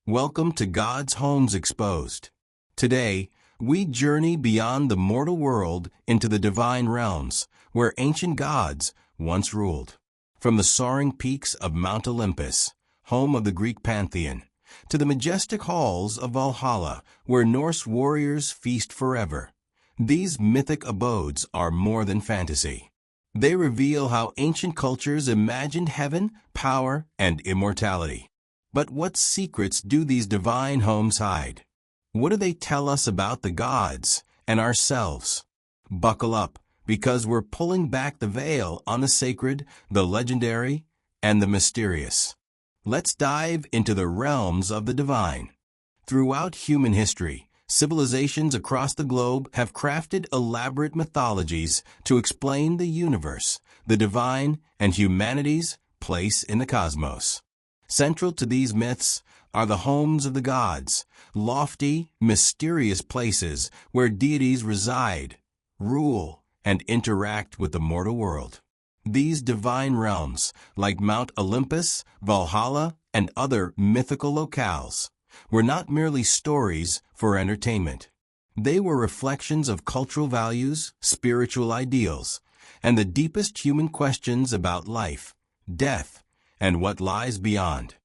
Welcome to God's Homes Exposed. Today, we journey beyond the mortal world into the divine realms, where ancient gods once ruled. From the soaring peaks of Mount Olympus, home of the Greek pantheon, to the majestic halls of Valhalla, where Norse warriors feast forever. These mythic abodes are more than fantasy. They reveal how ancient cultures imagined heaven, power, and immortality. But what secrets do these divine homes hide? What do they tell us about the gods and ourselves? Buckle up, because we're pulling back the veil on the sacred, the legendary, and the mysterious. Let's dive into the realms of the divine. Throughout human history, civilizations across the globe have crafted elaborate mythologies to explain the universe, the divine, and humanity's place in the cosmos. Central to these myths are the homes of the gods, lofty, mysterious places where deities reside, rule, and interact with the mortal world. These divine realms, like Mount Olympus, Valhalla, and other mythical locales, were not merely stories for entertainment. They were reflections of cultural values, spiritual ideals, and the deepest human questions about life, death, and what lies beyond.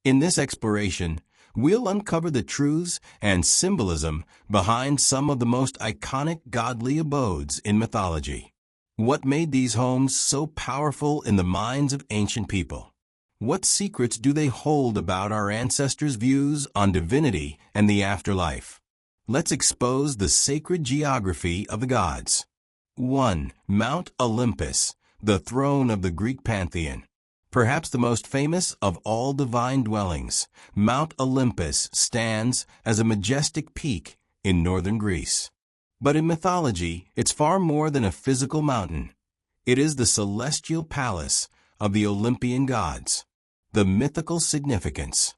In this exploration, we'll uncover the truths and symbolism behind some of the most iconic godly abodes in mythology. What made these homes so powerful in the minds of ancient people? What secrets do they hold about our ancestors' views on divinity and the afterlife? Let's expose the sacred geography of the gods. 1. Mount Olympus, the throne of the Greek pantheon. Perhaps the most famous of all divine dwellings, Mount Olympus stands as a majestic peak in northern Greece. But in mythology, it's far more than a physical mountain. It is the celestial palace of the Olympian gods. The mythical significance.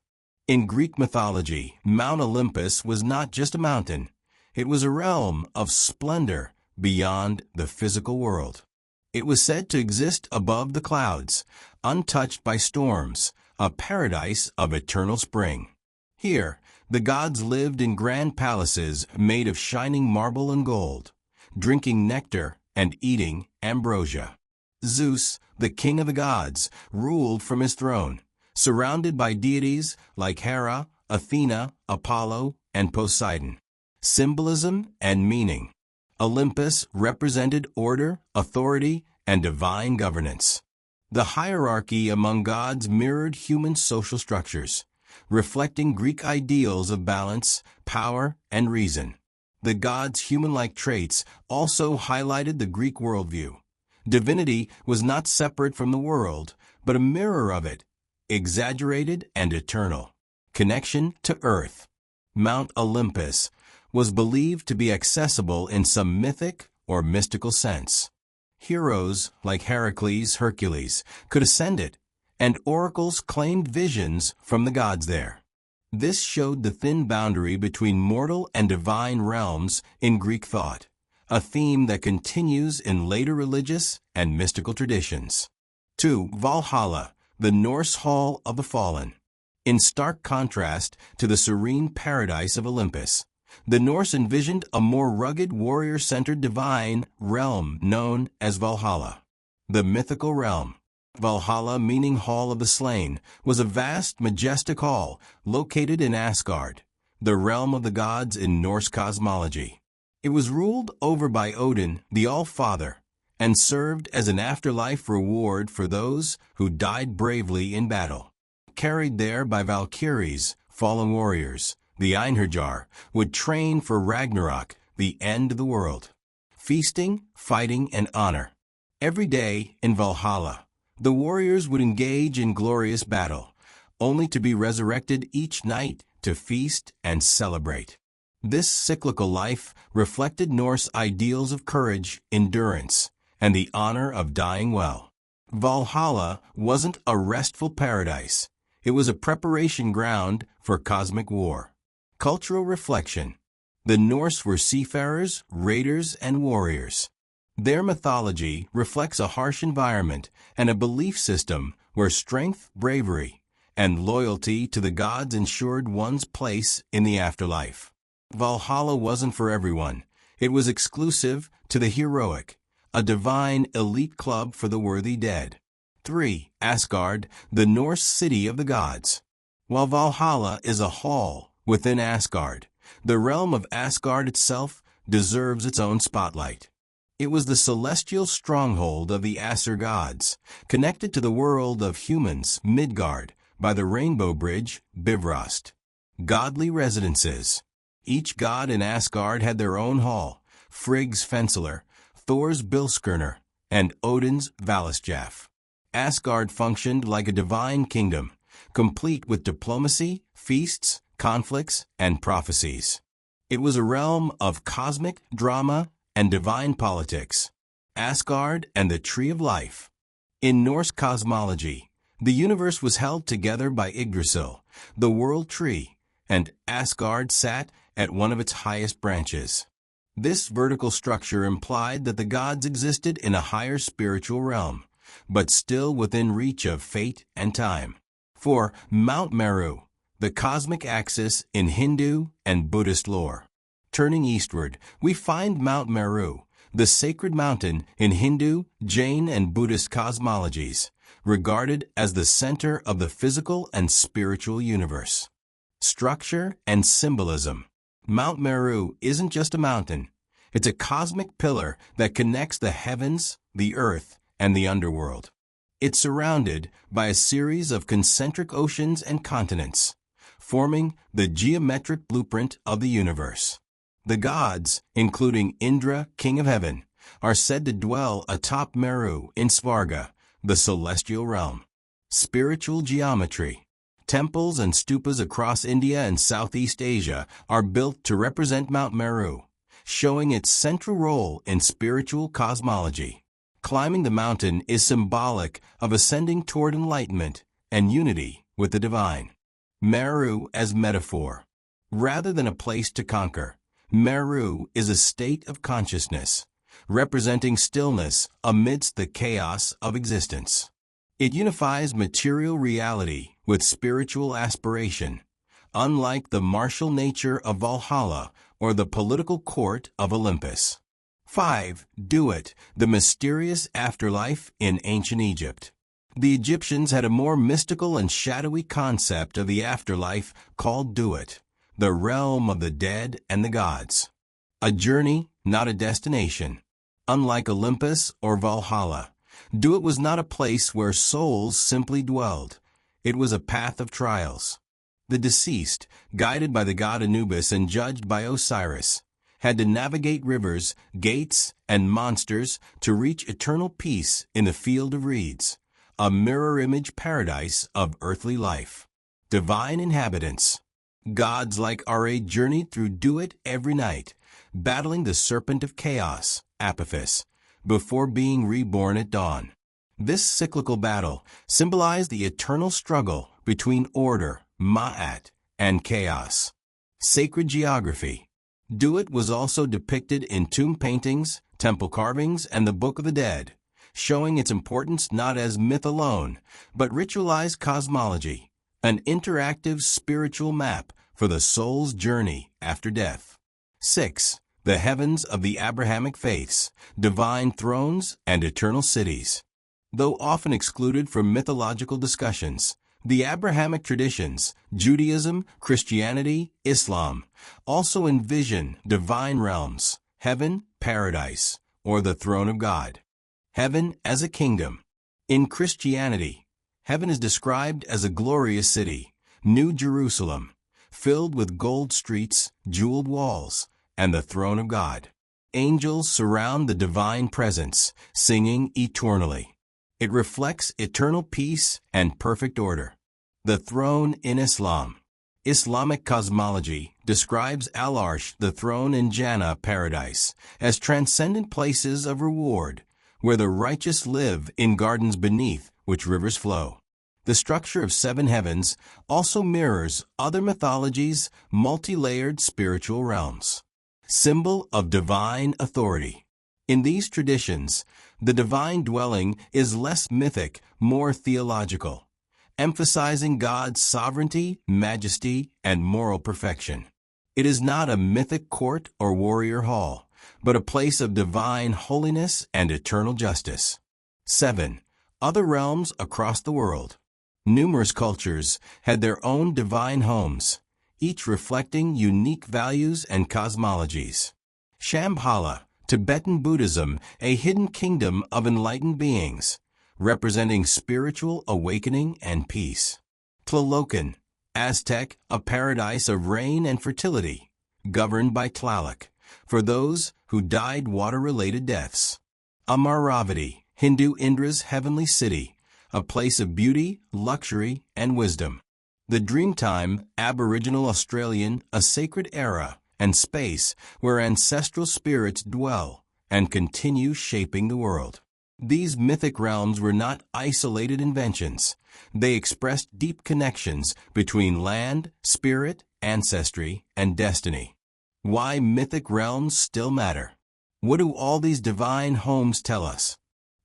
In Greek mythology, Mount Olympus was not just a mountain. It was a realm of splendor beyond the physical world. It was said to exist above the clouds, untouched by storms, a paradise of eternal spring. Here, the gods lived in grand palaces made of shining marble and gold, drinking nectar and eating ambrosia. Zeus, the king of the gods, ruled from his throne, surrounded by deities like Hera, Athena, Apollo, and Poseidon. Symbolism and meaning. Olympus represented order, authority, and divine governance. The hierarchy among gods mirrored human social structures, reflecting Greek ideals of balance, power, and reason. The gods' human-like traits also highlighted the Greek worldview. Divinity was not separate from the world, but a mirror of it, exaggerated and eternal. Connection to Earth. Mount Olympus was believed to be accessible in some mythic or mystical sense. Heroes like Hercules could ascend it, and oracles claimed visions from the gods there. This showed the thin boundary between mortal and divine realms in Greek thought, a theme that continues in later religious and mystical traditions. 2. Valhalla, the Norse Hall of the Fallen. In stark contrast to the serene paradise of Olympus, the Norse envisioned a more rugged, warrior-centered divine realm known as Valhalla. The mythical realm. Valhalla, meaning Hall of the Slain, was a vast, majestic hall located in Asgard, the realm of the gods in Norse cosmology. It was ruled over by Odin, the All-Father, and served as an afterlife reward for those who died bravely in battle. Carried there by Valkyries, fallen warriors, the Einherjar would train for Ragnarok, the end of the world. Feasting, fighting, and honor. Every day in Valhalla, the warriors would engage in glorious battle, only to be resurrected each night to feast and celebrate. This cyclical life reflected Norse ideals of courage, endurance, and the honor of dying well. Valhalla wasn't a restful paradise. It was a preparation ground for cosmic war. Cultural reflection. The Norse were seafarers, raiders, and warriors. Their mythology reflects a harsh environment and a belief system where strength, bravery, and loyalty to the gods ensured one's place in the afterlife. Valhalla wasn't for everyone. It was exclusive to the heroic, a divine elite club for the worthy dead. 3. Asgard, the Norse city of the gods. While Valhalla is a hall within Asgard, the realm of Asgard itself deserves its own spotlight. It was the celestial stronghold of the Aesir gods, connected to the world of humans, Midgard, by the Rainbow Bridge, Bifrost. Godly residences. Each god in Asgard had their own hall: Frigg's Fensalar, Thor's Bilskirner, and Odin's Valhalla. Asgard functioned like a divine kingdom, complete with diplomacy, feasts, conflicts, and prophecies. It was a realm of cosmic drama and divine politics. Asgard and the Tree of Life. In Norse cosmology, the universe was held together by Yggdrasil, the world tree, and Asgard sat at one of its highest branches. This vertical structure implied that the gods existed in a higher spiritual realm, but still within reach of fate and time. 4. Mount Meru, the cosmic axis in Hindu and Buddhist lore. Turning eastward, we find Mount Meru, the sacred mountain in Hindu, Jain, and Buddhist cosmologies, regarded as the center of the physical and spiritual universe. Structure and symbolism. Mount Meru isn't just a mountain. It's a cosmic pillar that connects the heavens, the earth, and the underworld. It's surrounded by a series of concentric oceans and continents, forming the geometric blueprint of the universe. The gods, including Indra, king of heaven, are said to dwell atop Meru in Svarga, the celestial realm. Spiritual geometry. Temples and stupas across India and Southeast Asia are built to represent Mount Meru, showing its central role in spiritual cosmology. Climbing the mountain is symbolic of ascending toward enlightenment and unity with the divine. Meru as metaphor. Rather than a place to conquer, Meru is a state of consciousness, representing stillness amidst the chaos of existence. It unifies material reality with spiritual aspiration, unlike the martial nature of Valhalla or the political court of Olympus. 5. Duat, the mysterious afterlife in ancient Egypt. The Egyptians had a more mystical and shadowy concept of the afterlife called Duat, the realm of the dead and the gods. A journey, not a destination. Unlike Olympus or Valhalla, Duat was not a place where souls simply dwelled. It was a path of trials. The deceased, guided by the god Anubis and judged by Osiris, had to navigate rivers, gates, and monsters to reach eternal peace in the field of reeds, a mirror image paradise of earthly life. Divine inhabitants. Gods like Ra journeyed through Duat every night, battling the serpent of chaos, Apophis, before being reborn at dawn. This cyclical battle symbolized the eternal struggle between order, Ma'at, and chaos. Sacred geography. Duat was also depicted in tomb paintings, temple carvings, and the Book of the Dead, showing its importance not as myth alone, but ritualized cosmology, an interactive spiritual map for the soul's journey after death. 6. The heavens of the Abrahamic faiths, divine thrones, and eternal cities. Though often excluded from mythological discussions, the Abrahamic traditions, Judaism, Christianity, Islam, also envision divine realms, heaven, paradise, or the throne of God. Heaven as a kingdom. In Christianity, heaven is described as a glorious city, New Jerusalem, filled with gold streets, jeweled walls, and the throne of God. Angels surround the divine presence, singing eternally. It reflects eternal peace and perfect order. The throne in Islam. Islamic cosmology describes Al-Arsh, the throne in Jannah paradise, as transcendent places of reward, where the righteous live in gardens beneath which rivers flow. The structure of 7 heavens also mirrors other mythologies' multi-layered spiritual realms. Symbol of divine authority. In these traditions, the divine dwelling is less mythic, more theological. emphasizing God's sovereignty, majesty, and moral perfection. It is not a mythic court or warrior hall, but a place of divine holiness and eternal justice. 7. Other realms across the world. Numerous cultures had their own divine homes, each reflecting unique values and cosmologies. Shambhala, Tibetan Buddhism, a hidden kingdom of enlightened beings, representing spiritual awakening and peace. Tlalocan, Aztec, a paradise of rain and fertility, governed by Tlaloc, for those who died water-related deaths. Amaravati, Hindu Indra's heavenly city, a place of beauty, luxury, and wisdom. The Dreamtime, Aboriginal Australian, a sacred era and space where ancestral spirits dwell and continue shaping the world. These mythic realms were not isolated inventions. They expressed deep connections between land, spirit, ancestry, and destiny. Why mythic realms still matter. What do all these divine homes tell us?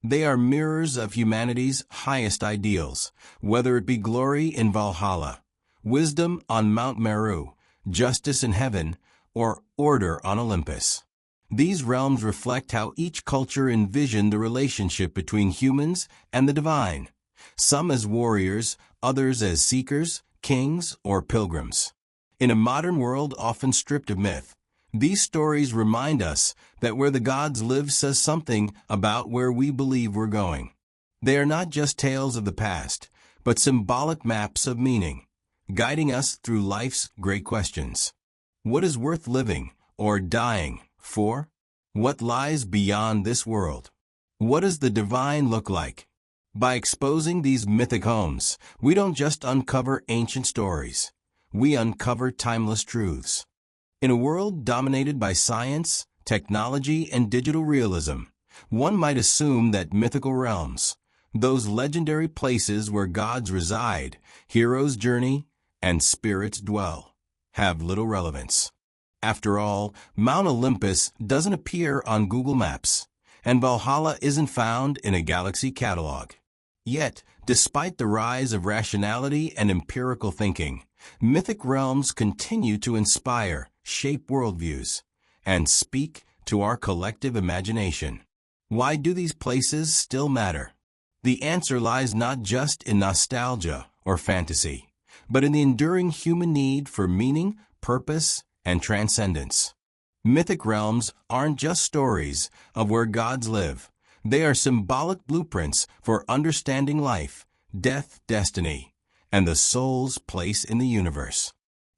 They are mirrors of humanity's highest ideals, whether it be glory in Valhalla, wisdom on Mount Meru, justice in heaven, or order on Olympus. These realms reflect how each culture envisioned the relationship between humans and the divine, some as warriors, others as seekers, kings, or pilgrims. In a modern world often stripped of myth, these stories remind us that where the gods live says something about where we believe we're going. They are not just tales of the past, but symbolic maps of meaning, guiding us through life's great questions. What is worth living or dying for? What lies beyond this world? What does the divine look like? By exposing these mythic homes, we don't just uncover ancient stories. We uncover timeless truths. In a world dominated by science, technology, and digital realism, one might assume that mythical realms, those legendary places where gods reside, heroes journey, and spirits dwell, have little relevance. After all, Mount Olympus doesn't appear on Google Maps, and Valhalla isn't found in a galaxy catalog. Yet, despite the rise of rationality and empirical thinking, mythic realms continue to inspire, shape worldviews, and speak to our collective imagination. Why do these places still matter? The answer lies not just in nostalgia or fantasy, but in the enduring human need for meaning, purpose, and transcendence. Mythic realms aren't just stories of where gods live. They are symbolic blueprints for understanding life, death, destiny, and the soul's place in the universe.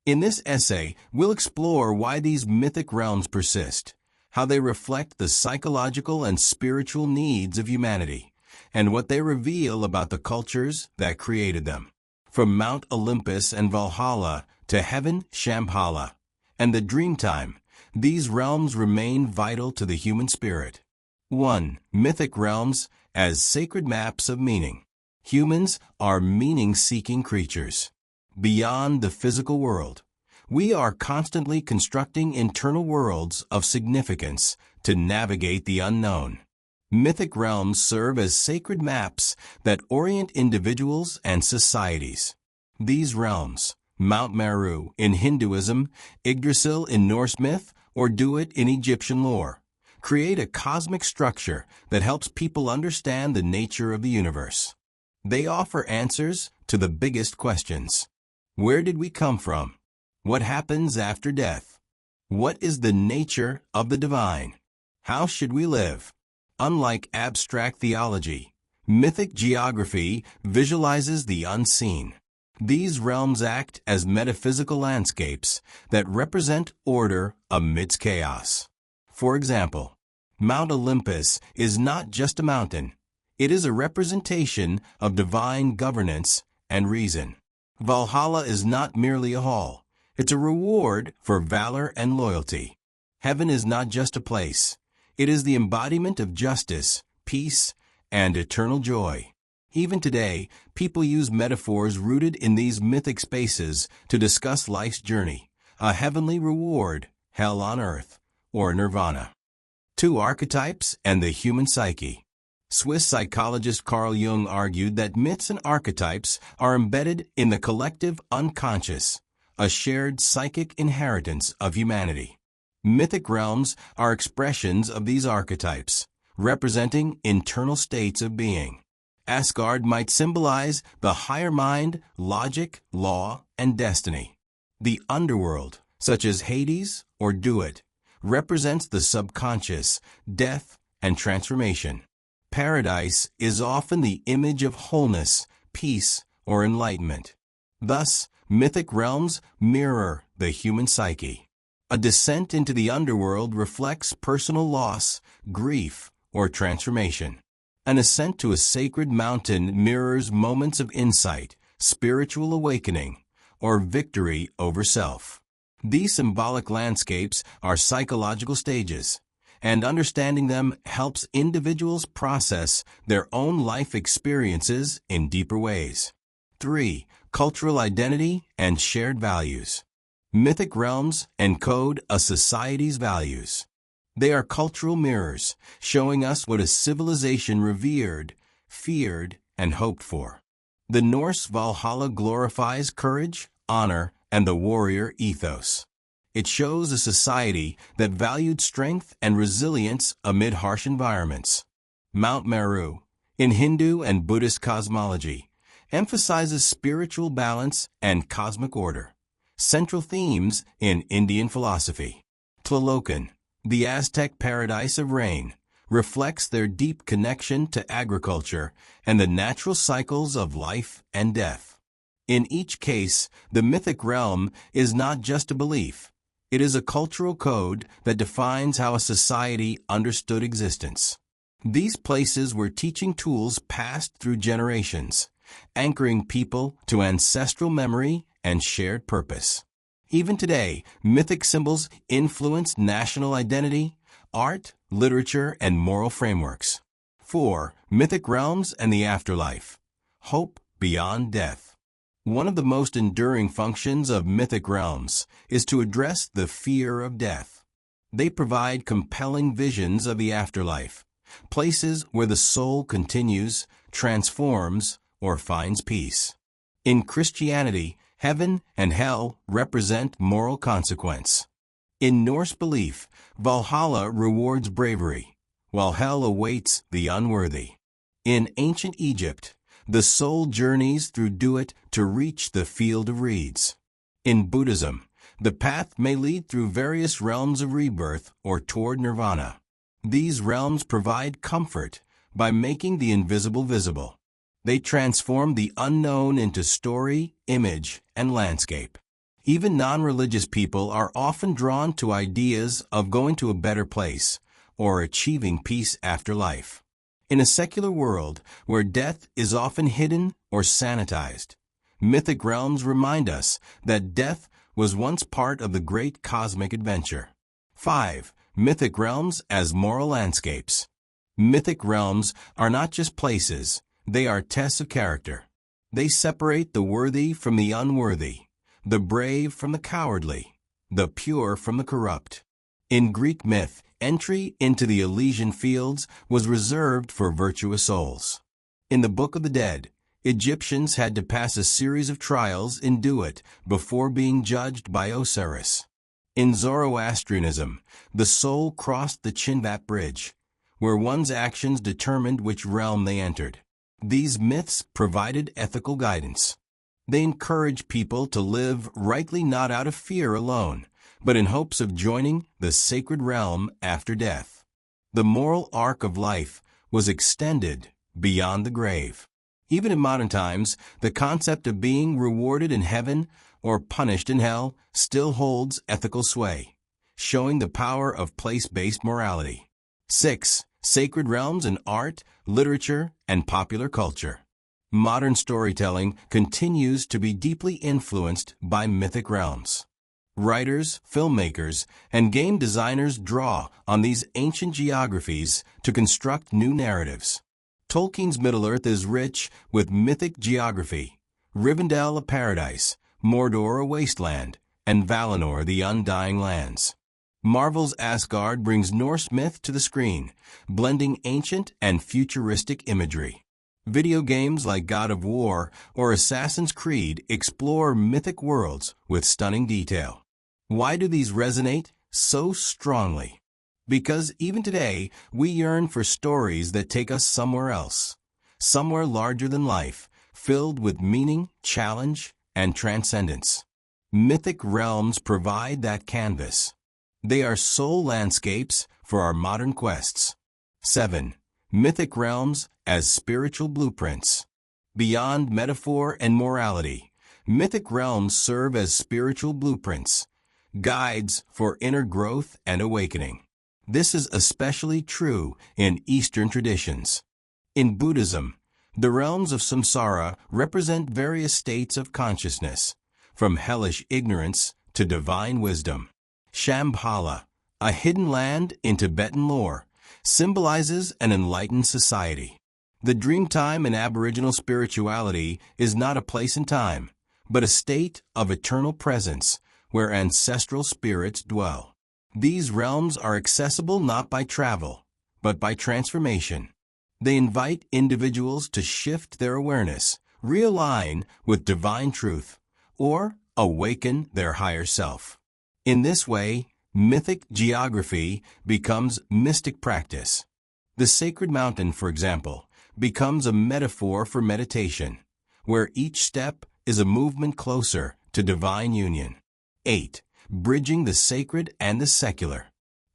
In this essay, we'll explore why these mythic realms persist, how they reflect the psychological and spiritual needs of humanity, and what they reveal about the cultures that created them. From Mount Olympus and Valhalla to heaven, Shambhala, and the Dreamtime, these realms remain vital to the human spirit. 1. Mythic realms as sacred maps of meaning. Humans are meaning-seeking creatures. Beyond the physical world, we are constantly constructing internal worlds of significance to navigate the unknown. Mythic realms serve as sacred maps that orient individuals and societies. These realms, Mount Meru in Hinduism, Yggdrasil in Norse myth, or Duat in Egyptian lore, create a cosmic structure that helps people understand the nature of the universe. They offer answers to the biggest questions. Where did we come from? What happens after death? What is the nature of the divine? How should we live? Unlike abstract theology, mythic geography visualizes the unseen. These realms act as metaphysical landscapes that represent order amidst chaos. For example, Mount Olympus is not just a mountain. It is a representation of divine governance and reason. Valhalla is not merely a hall. It's a reward for valor and loyalty. Heaven is not just a place. It is the embodiment of justice, peace, and eternal joy. Even today, people use metaphors rooted in these mythic spaces to discuss life's journey, a heavenly reward, hell on earth, or nirvana. 2. Archetypes and the human psyche. Swiss psychologist Carl Jung argued that myths and archetypes are embedded in the collective unconscious, a shared psychic inheritance of humanity. Mythic realms are expressions of these archetypes, representing internal states of being. Asgard might symbolize the higher mind, logic, law, and destiny. The underworld, such as Hades or Duat, represents the subconscious, death, and transformation. Paradise is often the image of wholeness, peace, or enlightenment. Thus, mythic realms mirror the human psyche. A descent into the underworld reflects personal loss, grief, or transformation. An ascent to a sacred mountain mirrors moments of insight, spiritual awakening, or victory over self. These symbolic landscapes are psychological stages, and understanding them helps individuals process their own life experiences in deeper ways. 3. Cultural identity and shared values. Mythic realms encode a society's values. They are cultural mirrors, showing us what a civilization revered, feared, and hoped for. The Norse Valhalla glorifies courage, honor, and the warrior ethos. It shows a society that valued strength and resilience amid harsh environments. Mount Meru, in Hindu and Buddhist cosmology, emphasizes spiritual balance and cosmic order, central themes in Indian philosophy. Tlalocan, the Aztec paradise of rain, reflects their deep connection to agriculture and the natural cycles of life and death. In each case, the mythic realm is not just a belief. It is a cultural code that defines how a society understood existence. These places were teaching tools passed through generations, anchoring people to ancestral memory and shared purpose. Even today, mythic symbols influence national identity, art, literature, and moral frameworks. 4. Mythic realms and the afterlife. Hope beyond death. One of the most enduring functions of mythic realms is to address the fear of death. They provide compelling visions of the afterlife, places where the soul continues, transforms, or finds peace. In Christianity, heaven and hell represent moral consequence. In Norse belief, Valhalla rewards bravery, while hell awaits the unworthy. In ancient Egypt, the soul journeys through Duat to reach the field of reeds. In Buddhism, the path may lead through various realms of rebirth or toward nirvana. These realms provide comfort by making the invisible visible. They transform the unknown into story, image, and landscape. Even non-religious people are often drawn to ideas of going to a better place or achieving peace after life. In a secular world where death is often hidden or sanitized, mythic realms remind us that death was once part of the great cosmic adventure. 5. Mythic realms as moral landscapes. Mythic realms are not just places, they are tests of character. They separate the worthy from the unworthy, the brave from the cowardly, the pure from the corrupt. In Greek myth, entry into the Elysian fields was reserved for virtuous souls. In the Book of the Dead, Egyptians had to pass a series of trials in Duat before being judged by Osiris. In Zoroastrianism, the soul crossed the Chinvat Bridge, where one's actions determined which realm they entered. These myths provided ethical guidance. They encouraged people to live rightly not out of fear alone, but in hopes of joining the sacred realm after death. The moral arc of life was extended beyond the grave. Even in modern times, the concept of being rewarded in heaven or punished in hell still holds ethical sway, showing the power of place-based morality. 6. Sacred realms in art, literature, and popular culture. Modern storytelling continues to be deeply influenced by mythic realms. Writers, filmmakers, and game designers draw on these ancient geographies to construct new narratives. Tolkien's Middle-earth is rich with mythic geography, Rivendell a paradise, Mordor a wasteland, and Valinor the undying lands. Marvel's Asgard brings Norse myth to the screen, blending ancient and futuristic imagery. Video games like God of War or Assassin's Creed explore mythic worlds with stunning detail. Why do these resonate so strongly? Because even today, we yearn for stories that take us somewhere else, somewhere larger than life, filled with meaning, challenge, and transcendence. Mythic realms provide that canvas. They are soul landscapes for our modern quests. 7. Mythic realms as spiritual blueprints. Beyond metaphor and morality, mythic realms serve as spiritual blueprints, guides for inner growth and awakening. This is especially true in Eastern traditions. In Buddhism, the realms of samsara represent various states of consciousness, from hellish ignorance to divine wisdom. Shambhala, a hidden land in Tibetan lore, symbolizes an enlightened society. The Dreamtime in Aboriginal spirituality is not a place and time, but a state of eternal presence where ancestral spirits dwell. These realms are accessible not by travel, but by transformation. They invite individuals to shift their awareness, realign with divine truth, or awaken their higher self. In this way, mythic geography becomes mystic practice. The sacred mountain, for example, becomes a metaphor for meditation, where each step is a movement closer to divine union. 8. Bridging the sacred and the secular.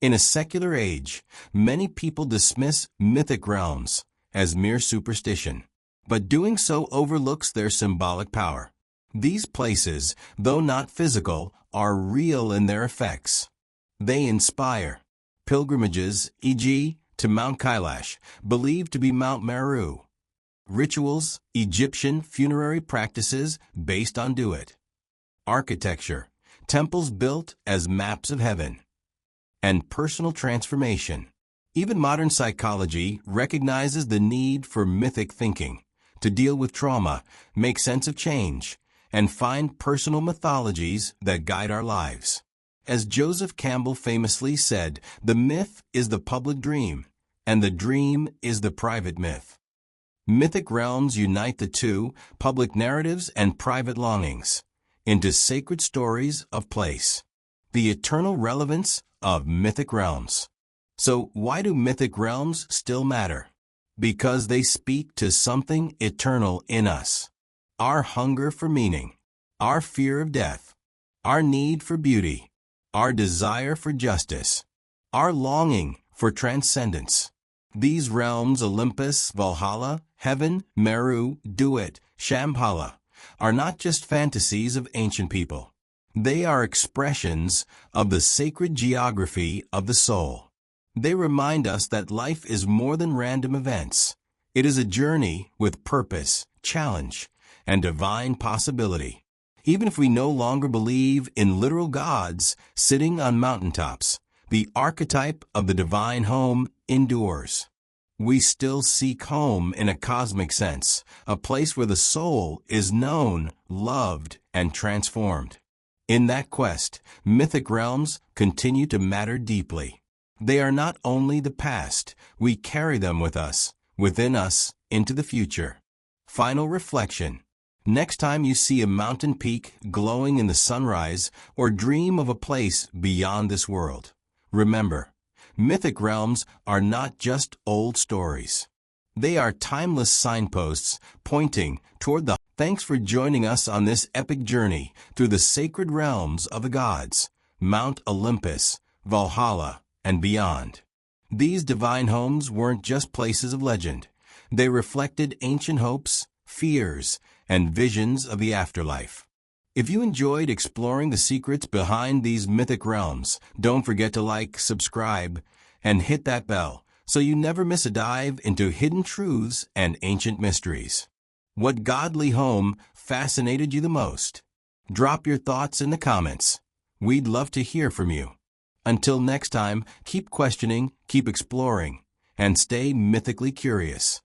In a secular age, many people dismiss mythic realms as mere superstition, but doing so overlooks their symbolic power. These places, though not physical, are real in their effects. They inspire. Pilgrimages, e.g., to Mount Kailash, believed to be Mount Meru. Rituals, Egyptian funerary practices based on Duat. Architecture, temples built as maps of heaven. And personal transformation. Even modern psychology recognizes the need for mythic thinking to deal with trauma, make sense of change, and find personal mythologies that guide our lives. As Joseph Campbell famously said, the myth is the public dream, and the dream is the private myth. Mythic realms unite the two, public narratives and private longings, into sacred stories of place. The eternal relevance of mythic realms. So why do mythic realms still matter? Because they speak to something eternal in us. Our hunger for meaning, our fear of death, our need for beauty, our desire for justice, our longing for transcendence. These realms, Olympus, Valhalla, Heaven, Meru, Duat, Shambhala, are not just fantasies of ancient people. They are expressions of the sacred geography of the soul. They remind us that life is more than random events. It is a journey with purpose, challenge, and divine possibility. Even if we no longer believe in literal gods sitting on mountaintops, the archetype of the divine home endures. We still seek home in a cosmic sense, a place where the soul is known, loved, and transformed. In that quest, mythic realms continue to matter deeply. They are not only the past, we carry them with us, within us, into the future. Final reflection. Next time you see a mountain peak glowing in the sunrise or dream of a place beyond this world, remember, mythic realms are not just old stories. They are timeless signposts pointing toward the. Thanks for joining us on this epic journey through the sacred realms of the gods, Mount Olympus, Valhalla, and beyond. These divine homes weren't just places of legend. They reflected ancient hopes, fears, and visions of the afterlife. If you enjoyed exploring the secrets behind these mythic realms, don't forget to like, subscribe, and hit that bell so you never miss a dive into hidden truths and ancient mysteries. What godly home fascinated you the most? Drop your thoughts in the comments. We'd love to hear from you. Until next time, keep questioning, keep exploring, and stay mythically curious.